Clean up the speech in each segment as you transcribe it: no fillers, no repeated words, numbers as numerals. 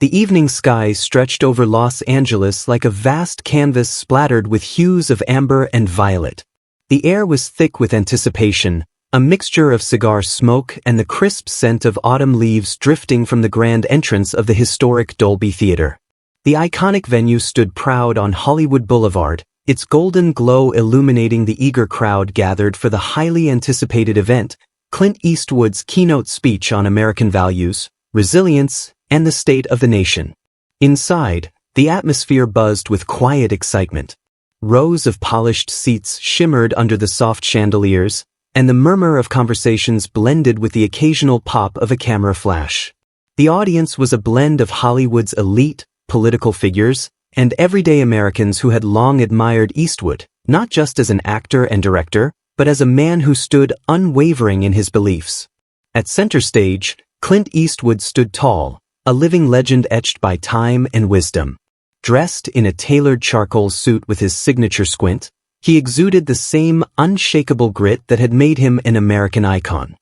The evening sky stretched over Los Angeles like a vast canvas splattered with hues of amber and violet. The air was thick with anticipation, a mixture of cigar smoke and the crisp scent of autumn leaves drifting from the grand entrance of the historic Dolby Theater. The iconic venue stood proud on Hollywood Boulevard, its golden glow illuminating the eager crowd gathered for the highly anticipated event, Clint Eastwood's keynote speech on American values, resilience, and the state of the nation. Inside, the atmosphere buzzed with quiet excitement. Rows of polished seats shimmered under the soft chandeliers, and the murmur of conversations blended with the occasional pop of a camera flash. The audience was a blend of Hollywood's elite, political figures, and everyday Americans who had long admired Eastwood, not just as an actor and director, but as a man who stood unwavering in his beliefs. At center stage, Clint Eastwood stood tall, a living legend etched by time and wisdom. Dressed in a tailored charcoal suit with his signature squint, he exuded the same unshakable grit that had made him an American icon.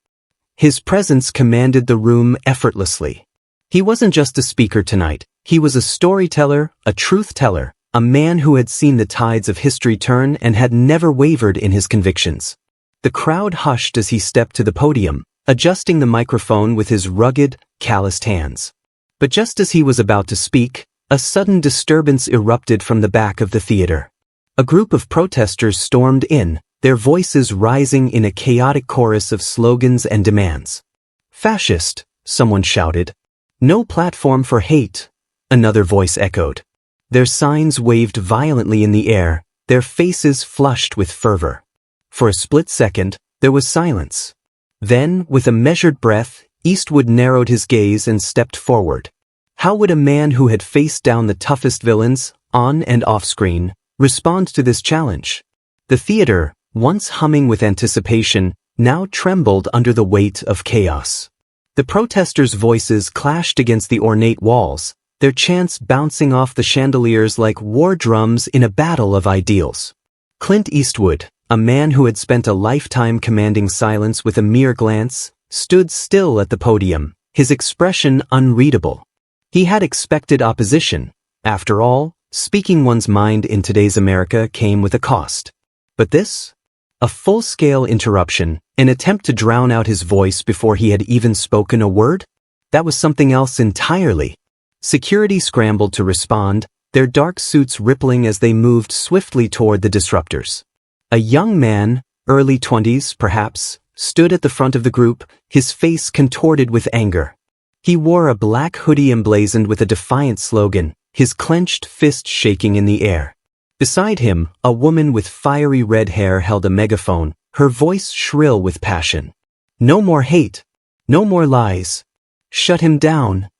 His presence commanded the room effortlessly. He wasn't just a speaker tonight, he was a storyteller, a truth-teller, a man who had seen the tides of history turn and had never wavered in his convictions. The crowd hushed as he stepped to the podium, adjusting the microphone with his rugged, calloused hands. But just as he was about to speak, a sudden disturbance erupted from the back of the theater. A group of protesters stormed in, their voices rising in a chaotic chorus of slogans and demands. "Fascist," someone shouted. "No platform for hate," another voice echoed. Their signs waved violently in the air, their faces flushed with fervor. For a split second, there was silence. Then, with a measured breath, Eastwood narrowed his gaze and stepped forward. How would a man who had faced down the toughest villains, on and off screen, respond to this challenge? The theater, once humming with anticipation, now trembled under the weight of chaos. The protesters' voices clashed against the ornate walls, their chants bouncing off the chandeliers like war drums in a battle of ideals. Clint Eastwood, a man who had spent a lifetime commanding silence with a mere glance, stood still at the podium, his expression unreadable. He had expected opposition. After all, speaking one's mind in today's America came with a cost. But this? A full-scale interruption, an attempt to drown out his voice before he had even spoken a word? That was something else entirely. Security scrambled to respond, their dark suits rippling as they moved swiftly toward the disruptors. A young man, early 20s perhaps, stood at the front of the group, his face contorted with anger. He wore a black hoodie emblazoned with a defiant slogan, his clenched fist shaking in the air. Beside him, a woman with fiery red hair held a megaphone, her voice shrill with passion. "No more hate. No more lies. Shut him down."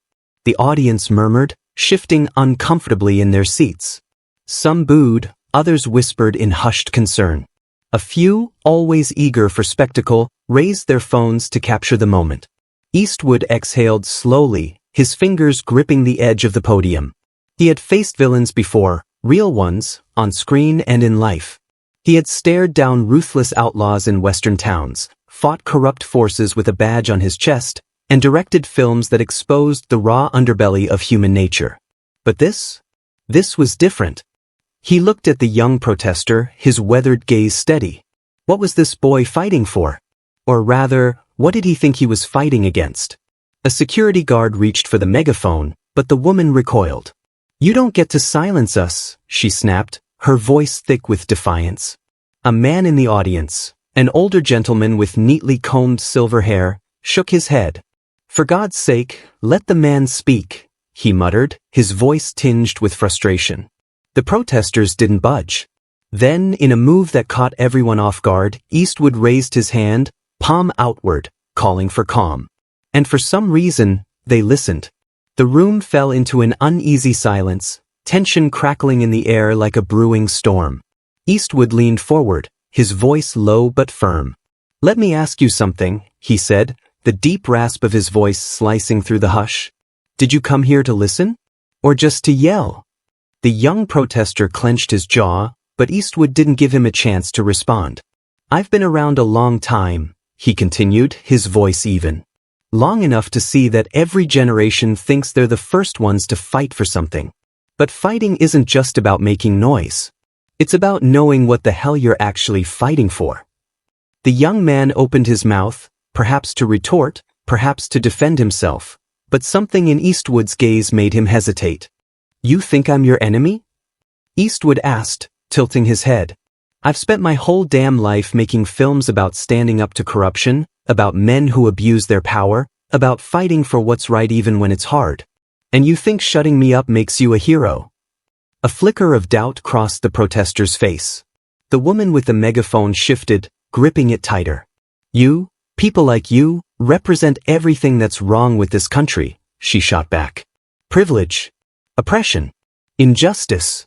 The audience murmured, shifting uncomfortably in their seats. Some booed, others whispered in hushed concern. A few, always eager for spectacle, raised their phones to capture the moment. Eastwood exhaled slowly, his fingers gripping the edge of the podium. He had faced villains before, real ones, on screen and in life. He had stared down ruthless outlaws in western towns, fought corrupt forces with a badge on his chest, and directed films that exposed the raw underbelly of human nature. But this was different. He looked at the young protester, his weathered gaze steady. What was this boy fighting for? Or rather, what did he think he was fighting against? A security guard reached for the megaphone, but the woman recoiled. "You don't get to silence us," she snapped, her voice thick with defiance. A man in the audience, an older gentleman with neatly combed silver hair, shook his head. "For God's sake, let the man speak," he muttered, his voice tinged with frustration. The protesters didn't budge. Then, in a move that caught everyone off guard, Eastwood raised his hand, palm outward, calling for calm. And for some reason, they listened. The room fell into an uneasy silence, tension crackling in the air like a brewing storm. Eastwood leaned forward, his voice low but firm. "Let me ask you something," he said, the deep rasp of his voice slicing through the hush. "Did you come here to listen? Or just to yell?" The young protester clenched his jaw, but Eastwood didn't give him a chance to respond. "I've been around a long time," he continued, his voice even. long enough to see that every generation thinks they're the first ones to fight for something. But fighting isn't just about making noise. It's about knowing what the hell you're actually fighting for. The young man opened his mouth, perhaps to retort, perhaps to defend himself, but something in Eastwood's gaze made him hesitate. "You think I'm your enemy?" Eastwood asked, tilting his head. "I've spent my whole damn life making films about standing up to corruption, about men who abuse their power, about fighting for what's right even when it's hard. And you think shutting me up makes you a hero?" A flicker of doubt crossed the protester's face. The woman with the megaphone shifted, gripping it tighter. "You, people like you, represent everything that's wrong with this country," she shot back. "Privilege, oppression, injustice."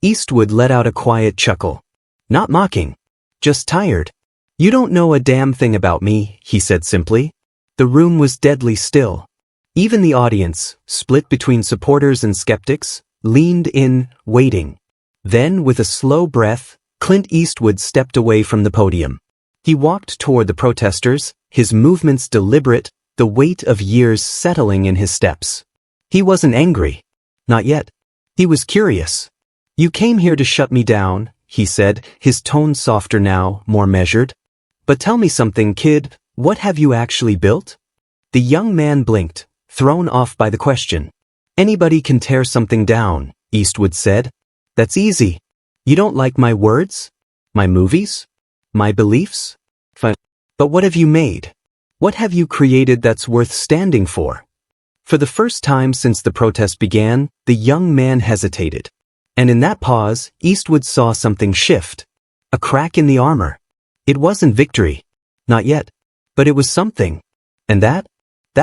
Eastwood let out a quiet chuckle. Not mocking, just tired. "You don't know a damn thing about me," he said simply. The room was deadly still. Even the audience, split between supporters and skeptics, leaned in, waiting. Then, with a slow breath, Clint Eastwood stepped away from the podium. He walked toward the protesters, his movements deliberate, the weight of years settling in his steps. He wasn't angry. Not yet. He was curious. "You came here to shut me down," he said, his tone softer now, more measured. "But tell me something, kid, what have you actually built?" The young man blinked, thrown off by the question. "Anybody can tear something down," Eastwood said. "That's easy. You don't like my words? My movies? My beliefs? Fine. But what have you made? What have you created that's worth standing for?" For the first time since the protest began, the young man hesitated. And in that pause, Eastwood saw something shift. A crack in the armor. It wasn't victory. Not yet. But it was something. And that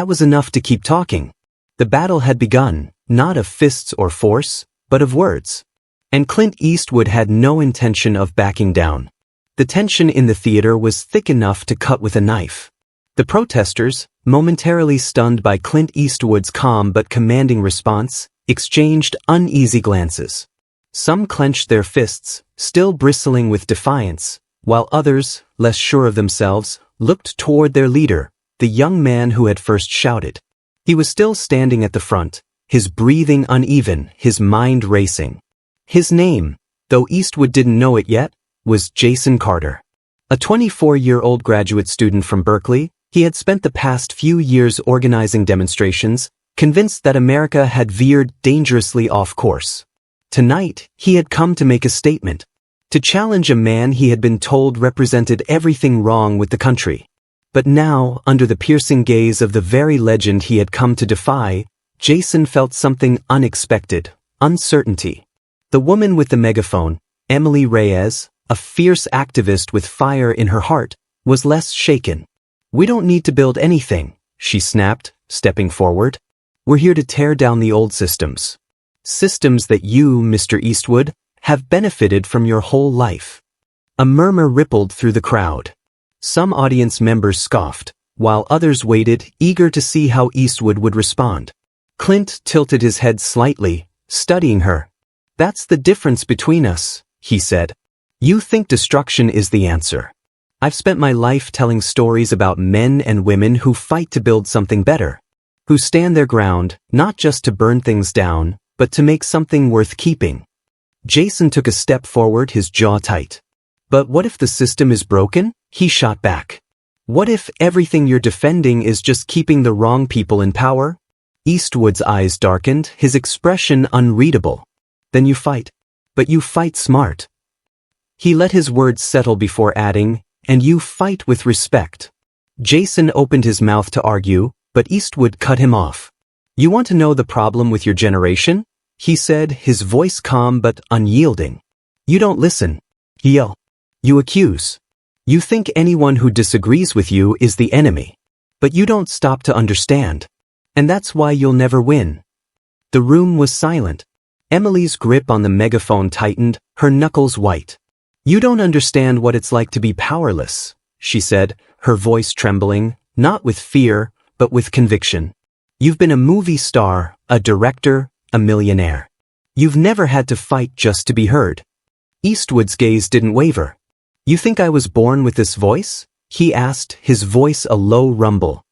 was enough to keep talking. The battle had begun, not of fists or force, but of words. And Clint Eastwood had no intention of backing down. The tension in the theater was thick enough to cut with a knife. The protesters, momentarily stunned by Clint Eastwood's calm but commanding response, exchanged uneasy glances. Some clenched their fists, still bristling with defiance, while others, less sure of themselves, looked toward their leader, the young man who had first shouted. He was still standing at the front, his breathing uneven, his mind racing. His name, though Eastwood didn't know it yet, was Jason Carter. A 24-year-old graduate student from Berkeley, he had spent the past few years organizing demonstrations, convinced that America had veered dangerously off course. Tonight, he had come to make a statement, to challenge a man he had been told represented everything wrong with the country. But now, under the piercing gaze of the very legend he had come to defy, Jason felt something unexpected, uncertainty. The woman with the megaphone, Emily Reyes, a fierce activist with fire in her heart, was less shaken. "We don't need to build anything," she snapped, stepping forward. "We're here to tear down the old systems. Systems that you, Mr. Eastwood, have benefited from your whole life." A murmur rippled through the crowd. Some audience members scoffed, while others waited, eager to see how Eastwood would respond. Clint tilted his head slightly, studying her. "That's the difference between us," he said. "You think destruction is the answer. I've spent my life telling stories about men and women who fight to build something better, who stand their ground, not just to burn things down, but to make something worth keeping." Jason took a step forward, his jaw tight. "But what if the system is broken?" he shot back. "What if everything you're defending is just keeping the wrong people in power?" Eastwood's eyes darkened, his expression unreadable. "Then you fight. But you fight smart." He let his words settle before adding, "And you fight with respect." Jason opened his mouth to argue, but Eastwood cut him off. "You want to know the problem with your generation?" he said, his voice calm but unyielding. "You don't listen. You yell. You accuse. You think anyone who disagrees with you is the enemy. But you don't stop to understand. And that's why you'll never win." The room was silent. Emily's grip on the megaphone tightened, her knuckles white. "You don't understand what it's like to be powerless," she said, her voice trembling, not with fear, but with conviction. "You've been a movie star, a director, a millionaire. You've never had to fight just to be heard." Eastwood's gaze didn't waver. "You think I was born with this voice?" he asked, his voice a low rumble.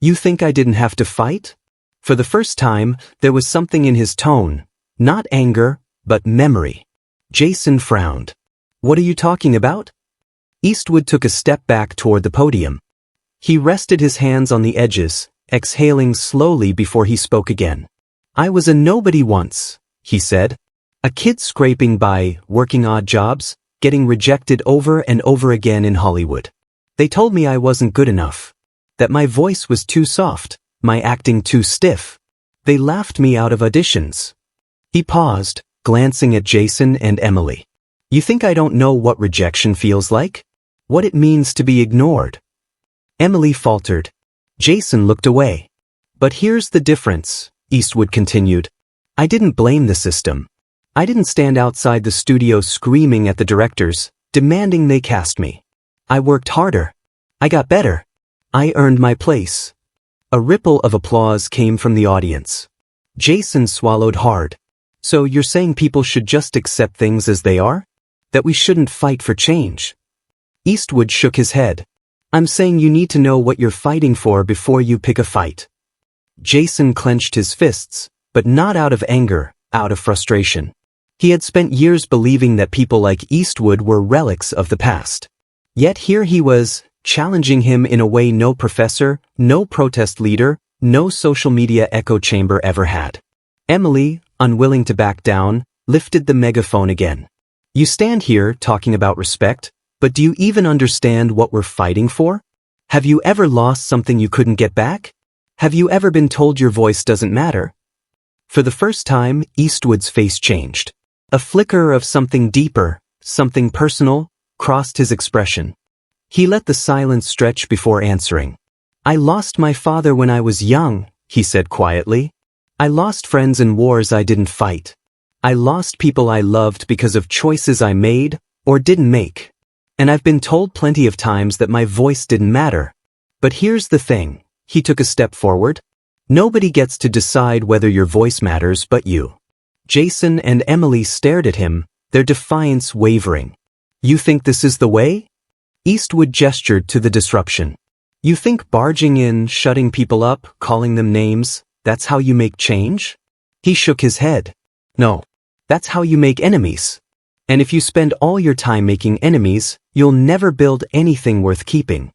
You think I didn't have to fight? For the first time, there was something in his tone. Not anger, but memory. Jason frowned. What are you talking about? Eastwood took a step back toward the podium. He rested his hands on the edges, exhaling slowly before he spoke again. I was a nobody once, he said. A kid scraping by, working odd jobs, getting rejected over and over again in Hollywood. They told me I wasn't good enough. That my voice was too soft, my acting too stiff. They laughed me out of auditions. He paused, glancing at Jason and Emily. You think I don't know what rejection feels like? What it means to be ignored? Emily faltered. Jason looked away. But here's the difference, Eastwood continued. I didn't blame the system. I didn't stand outside the studio screaming at the directors, demanding they cast me. I worked harder. I got better. I earned my place. A ripple of applause came from the audience. Jason swallowed hard. So you're saying people should just accept things as they are? That we shouldn't fight for change? Eastwood shook his head. I'm saying you need to know what you're fighting for before you pick a fight. Jason clenched his fists, but not out of anger, out of frustration. He had spent years believing that people like Eastwood were relics of the past. Yet here he was, challenging him in a way no professor, no protest leader, no social media echo chamber ever had. Emily, unwilling to back down, lifted the megaphone again. You stand here talking about respect, but do you even understand what we're fighting for? Have you ever lost something you couldn't get back? Have you ever been told your voice doesn't matter? For the first time, Eastwood's face changed. A flicker of something deeper, something personal, crossed his expression. He let the silence stretch before answering. I lost my father when I was young, he said quietly. I lost friends in wars I didn't fight. I lost people I loved because of choices I made or didn't make. And I've been told plenty of times that my voice didn't matter. But here's the thing, he took a step forward. Nobody gets to decide whether your voice matters but you. Jason and Emily stared at him, their defiance wavering. You think this is the way? Eastwood gestured to the disruption. You think barging in, shutting people up, calling them names, that's how you make change? He shook his head. No, that's how you make enemies. And if you spend all your time making enemies, you'll never build anything worth keeping.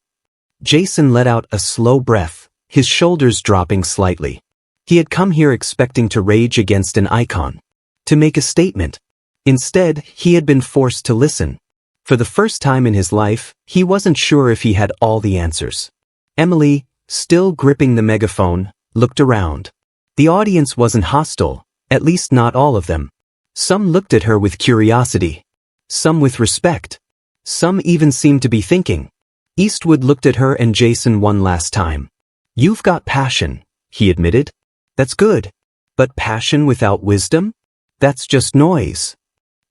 Jason let out a slow breath, his shoulders dropping slightly. He had come here expecting to rage against an icon, to make a statement. Instead, he had been forced to listen. For the first time in his life, he wasn't sure if he had all the answers. Emily, still gripping the megaphone, looked around. The audience wasn't hostile, at least not all of them. Some looked at her with curiosity. Some with respect. Some even seemed to be thinking. Eastwood looked at her and Jason one last time. You've got passion, he admitted. That's good. But passion without wisdom? That's just noise.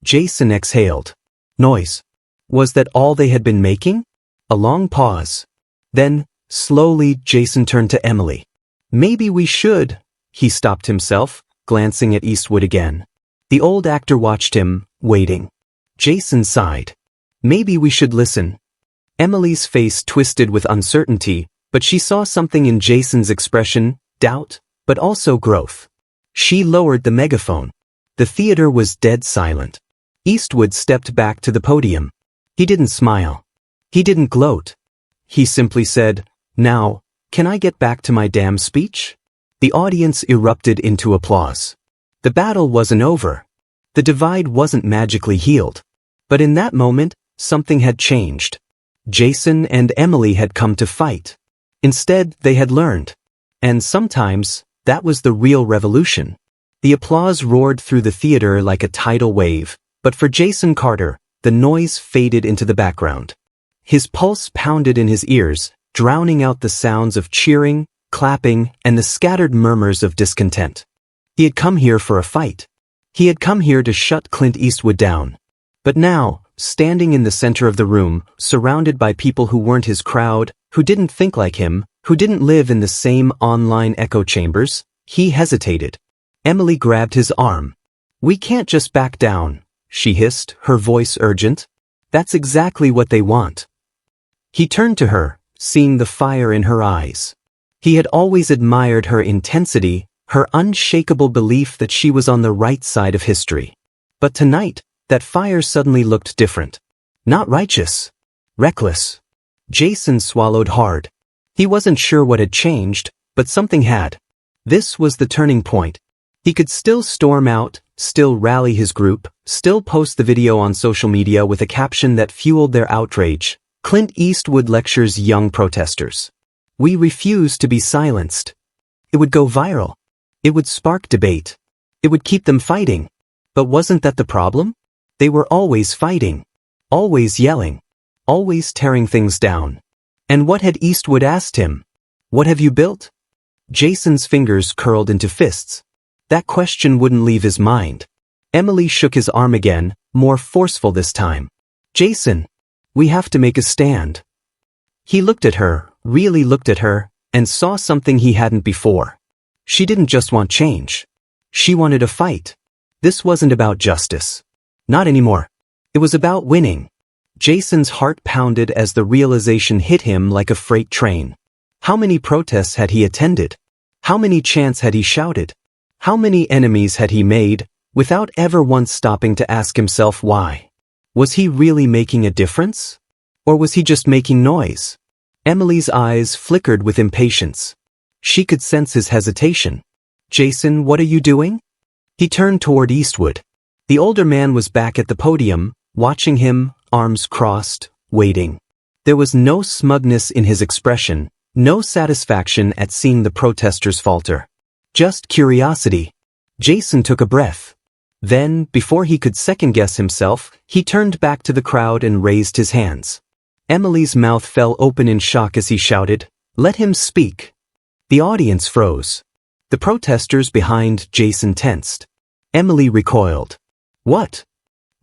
Jason exhaled. Noise. Was that all they had been making? A long pause. Then, slowly, Jason turned to Emily. Maybe we should. He stopped himself, glancing at Eastwood again. The old actor watched him, waiting. Jason sighed. Maybe we should listen. Emily's face twisted with uncertainty, but she saw something in Jason's expression, doubt, but also growth. She lowered the megaphone. The theater was dead silent. Eastwood stepped back to the podium. He didn't smile. He didn't gloat. He simply said, Now, can I get back to my damn speech? The audience erupted into applause. The battle wasn't over. The divide wasn't magically healed. But in that moment, something had changed. Jason and Emily had come to fight. Instead, they had learned. And sometimes, that was the real revolution. The applause roared through the theater like a tidal wave, but for Jason Carter, the noise faded into the background. His pulse pounded in his ears, drowning out the sounds of cheering, clapping, and the scattered murmurs of discontent. He had come here for a fight. He had come here to shut Clint Eastwood down. But now, standing in the center of the room, surrounded by people who weren't his crowd, who didn't think like him, who didn't live in the same online echo chambers, he hesitated. Emily grabbed his arm. We can't just back down, she hissed, her voice urgent. That's exactly what they want. He turned to her, seeing the fire in her eyes. He had always admired her intensity, her unshakable belief that she was on the right side of history. But tonight, that fire suddenly looked different. Not righteous. Reckless. Jason swallowed hard. He wasn't sure what had changed, but something had. This was the turning point. He could still storm out, still rally his group, still post the video on social media with a caption that fueled their outrage. Clint Eastwood lectures young protesters. We refuse to be silenced. It would go viral. It would spark debate. It would keep them fighting. But wasn't that the problem? They were always fighting. Always yelling. Always tearing things down. And what had Eastwood asked him? What have you built? Jason's fingers curled into fists. That question wouldn't leave his mind. Emily shook his arm again, more forceful this time. Jason, we have to make a stand. He looked at her, really looked at her, and saw something he hadn't before. She didn't just want change. She wanted a fight. This wasn't about justice. Not anymore. It was about winning. Jason's heart pounded as the realization hit him like a freight train. How many protests had he attended? How many chants had he shouted? How many enemies had he made, without ever once stopping to ask himself why? Was he really making a difference? Or was he just making noise? Emily's eyes flickered with impatience. She could sense his hesitation. Jason, what are you doing? He turned toward Eastwood. The older man was back at the podium, watching him, arms crossed, waiting. There was no smugness in his expression, no satisfaction at seeing the protesters falter. Just curiosity. Jason took a breath. Then, before he could second-guess himself, he turned back to the crowd and raised his hands. Emily's mouth fell open in shock as he shouted, "Let him speak." The audience froze. The protesters behind Jason tensed. Emily recoiled. What?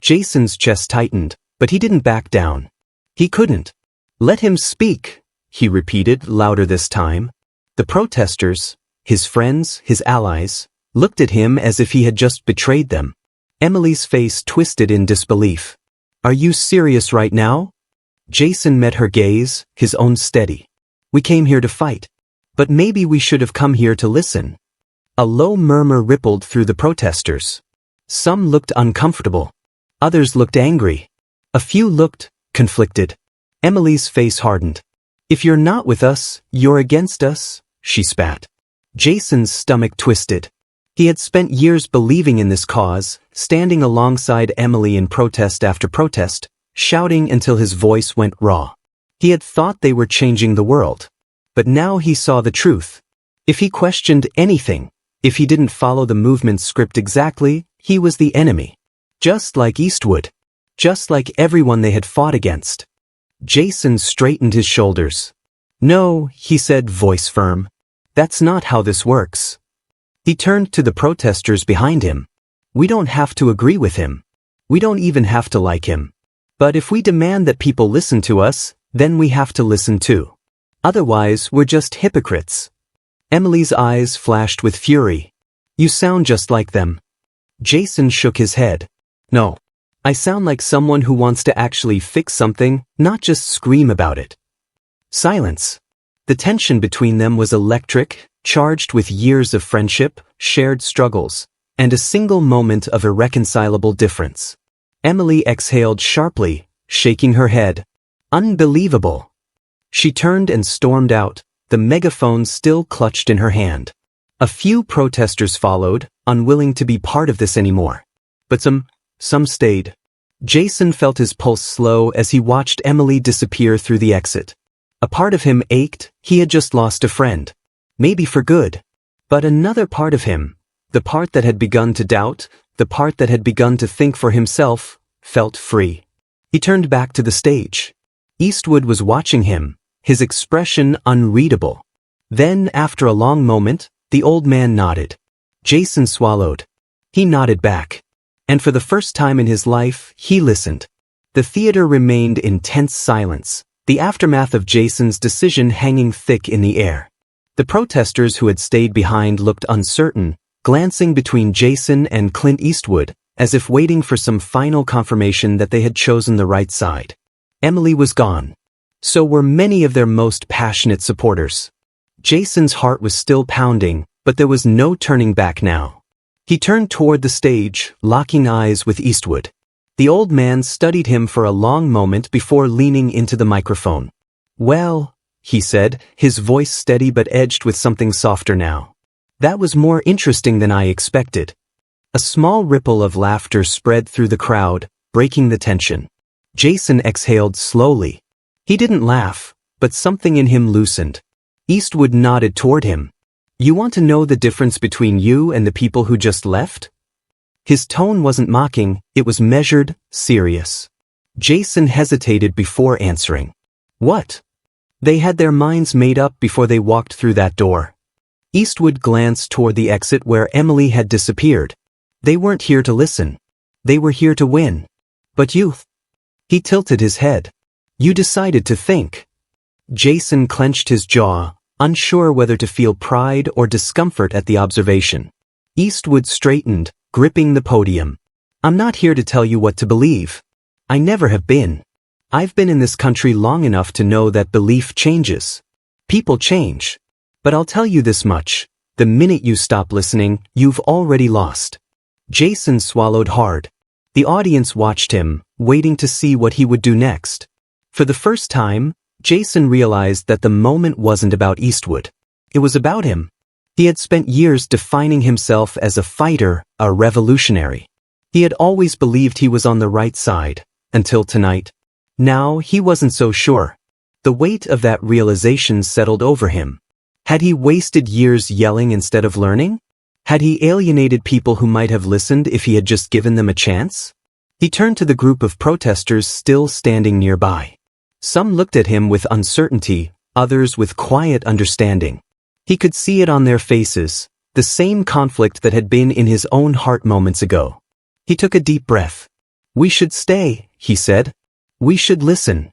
Jason's chest tightened, but he didn't back down. He couldn't. "Let him speak," he repeated, louder this time. The protesters, his friends, his allies, looked at him as if he had just betrayed them. Emily's face twisted in disbelief. "Are you serious right now?" Jason met her gaze, his own steady. "We came here to fight. But maybe we should have come here to listen." A low murmur rippled through the protesters. Some looked uncomfortable. Others looked angry. A few looked conflicted. Emily's face hardened. "If you're not with us, you're against us," she spat. Jason's stomach twisted. He had spent years believing in this cause, standing alongside Emily in protest after protest, shouting until his voice went raw. He had thought they were changing the world. But now he saw the truth. If he questioned anything, if he didn't follow the movement's script exactly, he was the enemy. Just like Eastwood. Just like everyone they had fought against. Jason straightened his shoulders. "No," he said, voice firm. "That's not how this works." He turned to the protesters behind him. "We don't have to agree with him. We don't even have to like him. But if we demand that people listen to us, then we have to listen too. Otherwise, we're just hypocrites." Emily's eyes flashed with fury. "You sound just like them." Jason shook his head. "No. I sound like someone who wants to actually fix something, not just scream about it." Silence. The tension between them was electric, charged with years of friendship, shared struggles, and a single moment of irreconcilable difference. Emily exhaled sharply, shaking her head. Unbelievable. She turned and stormed out, the megaphone still clutched in her hand. A few protesters followed, unwilling to be part of this anymore. But some stayed. Jason felt his pulse slow as he watched Emily disappear through the exit. A part of him ached, he had just lost a friend. Maybe for good. But another part of him, the part that had begun to doubt, the part that had begun to think for himself, felt free. He turned back to the stage. Eastwood was watching him, his expression unreadable. Then, after a long moment, the old man nodded. Jason swallowed. He nodded back. And for the first time in his life, he listened. The theater remained in tense silence, the aftermath of Jason's decision hanging thick in the air. The protesters who had stayed behind looked uncertain, glancing between Jason and Clint Eastwood, as if waiting for some final confirmation that they had chosen the right side. Emily was gone. So were many of their most passionate supporters. Jason's heart was still pounding, but there was no turning back now. He turned toward the stage, locking eyes with Eastwood. The old man studied him for a long moment before leaning into the microphone. "Well," he said, his voice steady but edged with something softer now. "That was more interesting than I expected." A small ripple of laughter spread through the crowd, breaking the tension. Jason exhaled slowly. He didn't laugh, but something in him loosened. Eastwood nodded toward him. "You want to know the difference between you and the people who just left?" His tone wasn't mocking, it was measured, serious. Jason hesitated before answering. "What?" "They had their minds made up before they walked through that door." Eastwood glanced toward the exit where Emily had disappeared. "They weren't here to listen. They were here to win." "But you..." He tilted his head. "You decided to think." Jason clenched his jaw, unsure whether to feel pride or discomfort at the observation. Eastwood straightened, gripping the podium. "I'm not here to tell you what to believe. I never have been. I've been in this country long enough to know that belief changes. People change. But I'll tell you this much, the minute you stop listening, you've already lost." Jason swallowed hard. The audience watched him, waiting to see what he would do next. For the first time, Jason realized that the moment wasn't about Eastwood. It was about him. He had spent years defining himself as a fighter, a revolutionary. He had always believed he was on the right side, until tonight. Now he wasn't so sure. The weight of that realization settled over him. Had he wasted years yelling instead of learning? Had he alienated people who might have listened if he had just given them a chance? He turned to the group of protesters still standing nearby. Some looked at him with uncertainty, others with quiet understanding. He could see it on their faces, the same conflict that had been in his own heart moments ago. He took a deep breath. "We should stay," he said. "We should listen."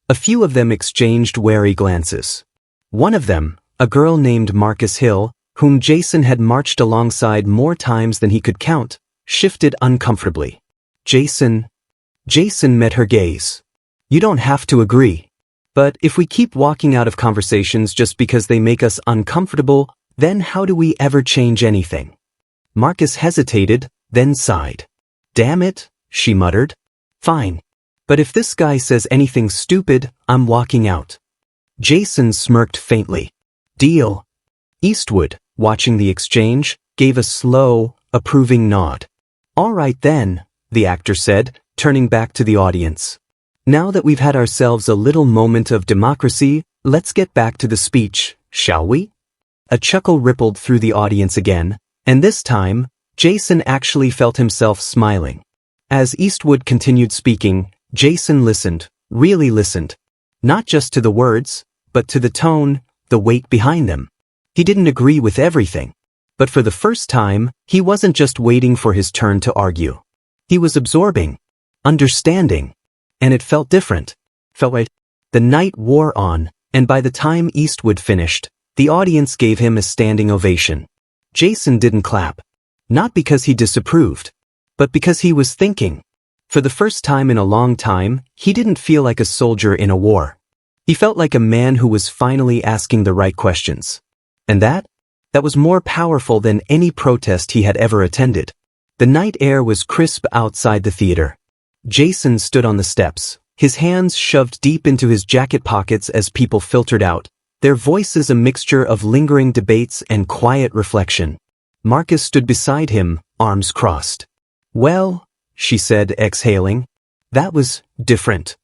A few of them exchanged wary glances. One of them, a girl named Marcus Hill, whom Jason had marched alongside more times than he could count, shifted uncomfortably. Jason met her gaze. "You don't have to agree. But if we keep walking out of conversations just because they make us uncomfortable, then how do we ever change anything?" Marcus hesitated, then sighed. "Damn it," she muttered. "Fine. But if this guy says anything stupid, I'm walking out." Jason smirked faintly. "Deal." Eastwood, watching the exchange, gave a slow, approving nod. "All right then," the actor said, turning back to the audience. "Now that we've had ourselves a little moment of democracy, let's get back to the speech, shall we?" A chuckle rippled through the audience again, and this time, Jason actually felt himself smiling. As Eastwood continued speaking, Jason listened, really listened. Not just to the words, but to the tone, the weight behind them. He didn't agree with everything. But for the first time, he wasn't just waiting for his turn to argue. He was absorbing, understanding. And it felt different. Felt right. The night wore on, and by the time Eastwood finished, the audience gave him a standing ovation. Jason didn't clap. Not because he disapproved, but because he was thinking. For the first time in a long time, he didn't feel like a soldier in a war. He felt like a man who was finally asking the right questions. And that was more powerful than any protest he had ever attended. The night air was crisp outside the theater. Jason stood on the steps, his hands shoved deep into his jacket pockets as people filtered out, their voices a mixture of lingering debates and quiet reflection. Marcus stood beside him, arms crossed. "Well," she said, exhaling, "that was different."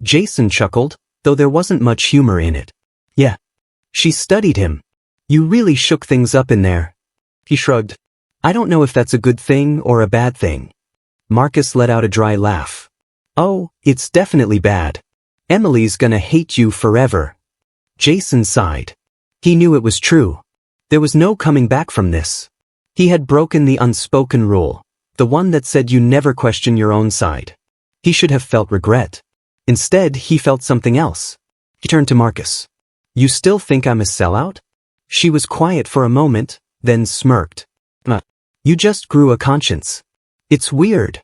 Jason chuckled, though there wasn't much humor in it. "Yeah." She studied him. "You really shook things up in there." He shrugged. "I don't know if that's a good thing or a bad thing." Marcus let out a dry laugh. "Oh, it's definitely bad. Emily's gonna hate you forever." Jason sighed. He knew it was true. There was no coming back from this. He had broken the unspoken rule, the one that said you never question your own side. He should have felt regret. Instead, he felt something else. He turned to Marcus. "You still think I'm a sellout?" She was quiet for a moment, then smirked. "You just grew a conscience. It's weird."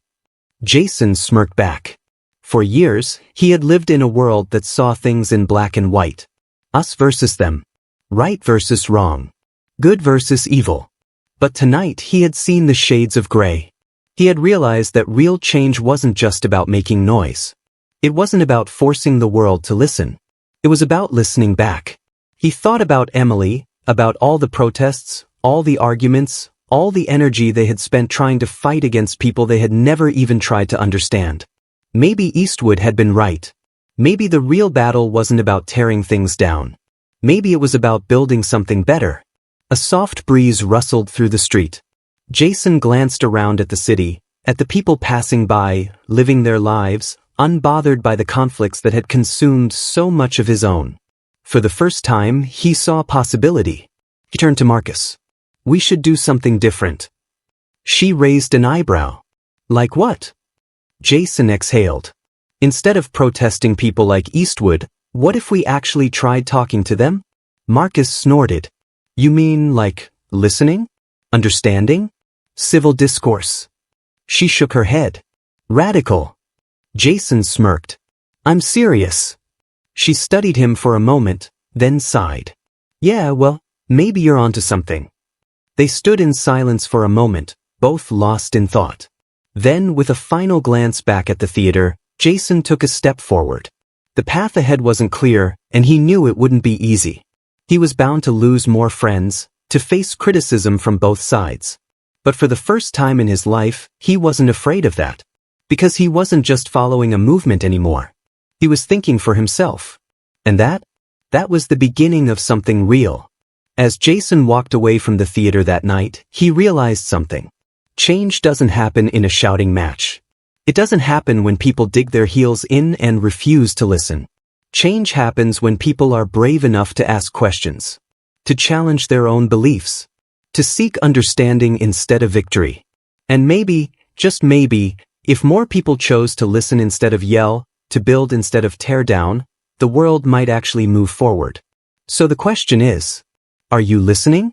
Jason smirked back. For years, he had lived in a world that saw things in black and white. Us versus them. Right versus wrong. Good versus evil. But tonight he had seen the shades of gray. He had realized that real change wasn't just about making noise. It wasn't about forcing the world to listen. It was about listening back. He thought about Emily, about all the protests, all the arguments, all the energy they had spent trying to fight against people they had never even tried to understand. Maybe Eastwood had been right. Maybe the real battle wasn't about tearing things down. Maybe it was about building something better. A soft breeze rustled through the street. Jason glanced around at the city, at the people passing by, living their lives, unbothered by the conflicts that had consumed so much of his own. For the first time, he saw possibility. He turned to Marcus. We should do something different. She raised an eyebrow. Like what? Jason exhaled. Instead of protesting people like Eastwood, what if we actually tried talking to them? Marcus snorted. You mean like listening? Understanding? Civil discourse. She shook her head. Radical. Jason smirked. I'm serious. She studied him for a moment, then sighed. Yeah, well, maybe you're onto something. They stood in silence for a moment, both lost in thought. Then, with a final glance back at the theater, Jason took a step forward. The path ahead wasn't clear, and he knew it wouldn't be easy. He was bound to lose more friends, to face criticism from both sides. But for the first time in his life, he wasn't afraid of that. Because he wasn't just following a movement anymore. He was thinking for himself. And that was the beginning of something real. As Jason walked away from the theater that night, he realized something. Change doesn't happen in a shouting match. It doesn't happen when people dig their heels in and refuse to listen. Change happens when people are brave enough to ask questions, to challenge their own beliefs, to seek understanding instead of victory. And maybe, just maybe, if more people chose to listen instead of yell, to build instead of tear down, the world might actually move forward. So the question is, are you listening?